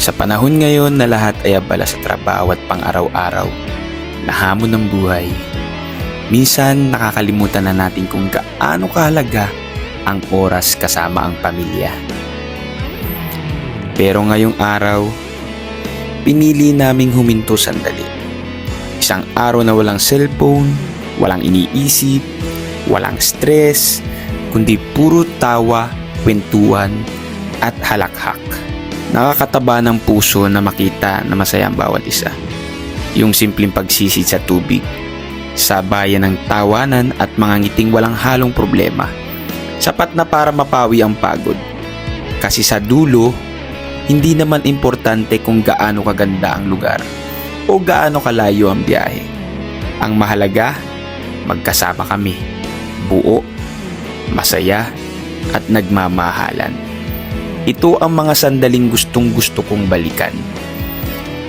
Sa panahon ngayon na lahat ay abala sa trabaho at pang-araw-araw na hamon ng buhay, minsan nakakalimutan na natin kung gaano kahalaga ang oras kasama ang pamilya. Pero ngayong araw, pinili naming huminto sandali. Isang araw na walang cellphone, walang iniisip, walang stress, kundi puro tawa, kwentuhan at halakhak. Nakakataba ng puso na makita na masaya ang bawat isa. Yung simpleng pagsisid sa tubig, sabayan ng tawanan at mga ngiting walang halong problema. Sapat na para mapawi ang pagod. Kasi sa dulo, hindi naman importante kung gaano kaganda ang lugar o gaano kalayo ang biyahe. Ang mahalaga, magkasama kami, buo, masaya at nagmamahalan. Ito ang mga sandaling gustong-gusto kong balikan.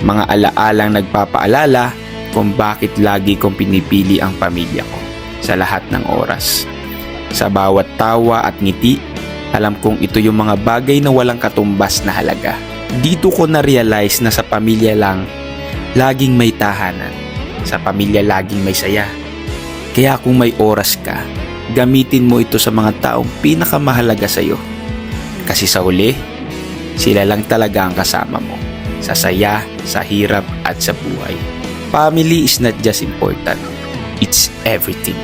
Mga alaalang nagpapaalala kung bakit lagi kong pinipili ang pamilya ko sa lahat ng oras. Sa bawat tawa at ngiti, alam kong ito yung mga bagay na walang katumbas na halaga. Dito ko na-realize na sa pamilya lang, laging may tahanan. Sa pamilya laging may saya. Kaya kung may oras ka, gamitin mo ito sa mga taong pinakamahalaga sa iyo. Kasi sa huli, sila lang talaga ang kasama mo. Sa saya, sa hirap at sa buhay. Family is not just important, it's everything.